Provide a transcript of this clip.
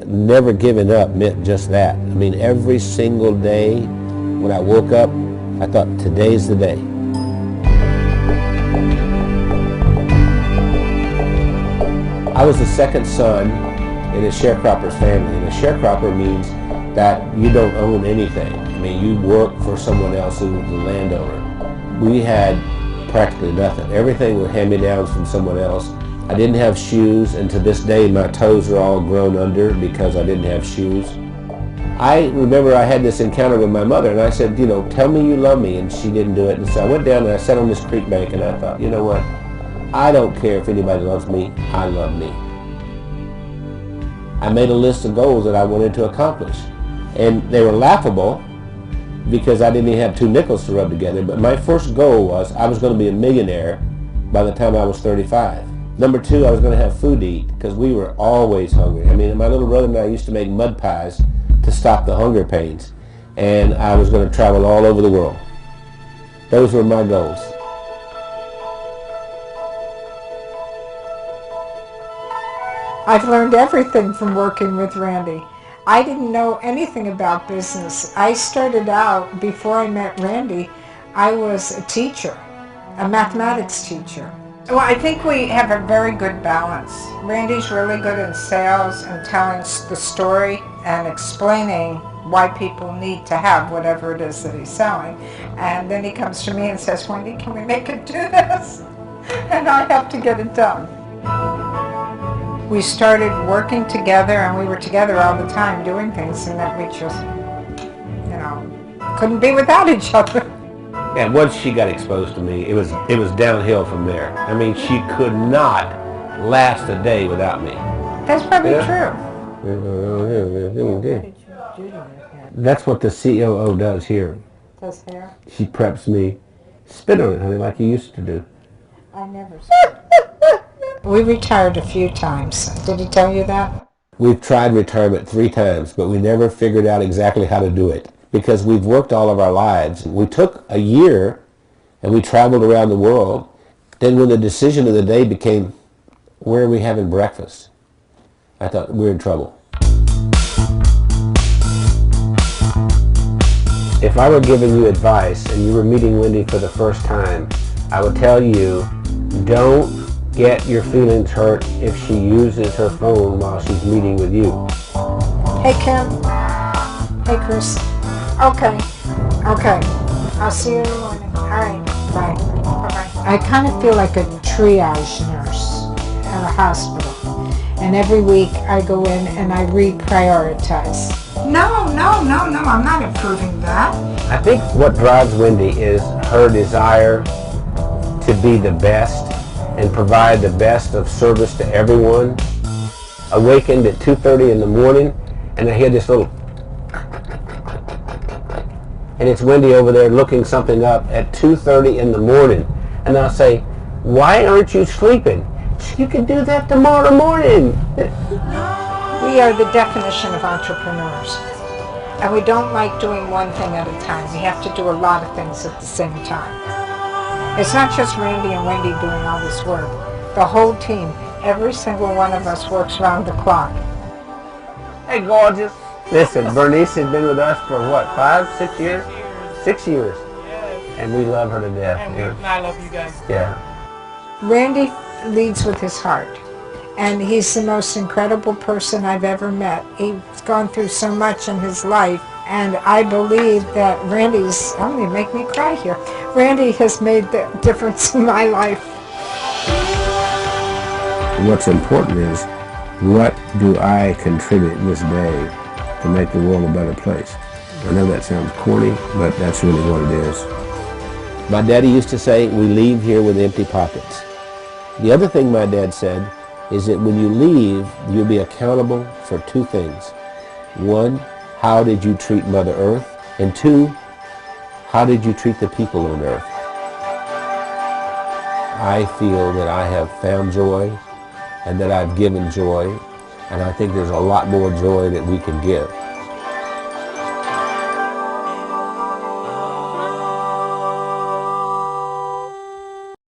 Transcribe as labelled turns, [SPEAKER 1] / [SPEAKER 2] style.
[SPEAKER 1] Never giving up meant just that. I mean, every single day when I woke up, I thought, today's the day. I was the second son in a sharecropper's family, and a sharecropper means that you don't own anything. I mean, you work for someone else who was the landowner. We had practically nothing. Everything was hand-me-downs from someone else. I didn't have shoes, and to this day my toes are all grown under because I didn't have shoes. I remember I had this encounter with my mother, and I said, you know, tell me you love me, and she didn't do it. And so I went down and I sat on this creek bank, and I thought, you know what? I don't care if anybody loves me, I love me. I made a list of goals that I wanted to accomplish, and they were laughable because I didn't even have 2 nickels to rub together, but my first goal was I was going to be a millionaire by the time I was 35. Number 2, I was going to have food to eat because we were always hungry. I mean, my little brother and I used to make mud pies to stop the hunger pains, and I was going to travel all over the world. Those were my goals.
[SPEAKER 2] I've learned everything from working with Randy. I didn't know anything about business. I started out, before I met Randy, I was a teacher, a mathematics teacher. Well, I think we have a very good balance. Randy's really good in sales and telling the story and explaining why people need to have whatever it is that he's selling. And then he comes to me and says, Wendy, can we make it do this? And I have to get it done. We started working together, and we were together all the time doing things, and that we just, you know, couldn't be without each other.
[SPEAKER 1] And once she got exposed to me, it was downhill from there. I mean, she could not last a day without me.
[SPEAKER 2] That's probably true.
[SPEAKER 1] That's what the COO does here.
[SPEAKER 2] Does hair?
[SPEAKER 1] She preps me. Spit on it, honey, like you used to do.
[SPEAKER 2] I never We retired a few times. Did he tell you that?
[SPEAKER 1] We've tried retirement 3 times, but we never figured out exactly how to do it because we've worked all of our lives. We took a year and we traveled around the world. Then when the decision of the day became, where are we having breakfast? I thought, we're in trouble. If I were giving you advice and you were meeting Wendy for the first time, I would tell you, don't get your feelings hurt if she uses her phone while she's meeting with you.
[SPEAKER 2] Hey, Kim. Hey, Chris. Okay. I'll see you in the morning. All right. Bye. Bye-bye. I kind of feel like a triage nurse at a hospital. And every week I go in and I reprioritize. No, I'm not approving that.
[SPEAKER 1] I think what drives Wendy is her desire to be the best and provide the best of service to everyone. Awakened at 2:30 in the morning, and I hear this little, and it's Wendy over there looking something up at 2:30 in the morning, and I'll say, why aren't you sleeping? You can do that tomorrow morning.
[SPEAKER 2] We are the definition of entrepreneurs, and we don't like doing one thing at a time. We have to do a lot of things at the same time. It's not just Randy and Wendy doing all this work. The whole team, every single one of us works around the clock.
[SPEAKER 1] Hey, gorgeous. Listen, Bernice has been with us for what, 5, 6 years? 6 years. And we love her to death.
[SPEAKER 3] And I love you guys.
[SPEAKER 1] Yeah.
[SPEAKER 2] Randy leads with his heart, and he's the most incredible person I've ever met. He's gone through so much in his life, and I believe that Randy's, I'm going to make me cry here. Randy has made the difference in my life.
[SPEAKER 1] What's important is, what do I contribute this day to make the world a better place? I know that sounds corny, but that's really what it is. My daddy used to say, we leave here with empty pockets. The other thing my dad said is that when you leave, you'll be accountable for 2 things. 1, how did you treat Mother Earth? And 2, how did you treat the people on Earth? I feel that I have found joy and that I've given joy, and I think there's a lot more joy that we can give.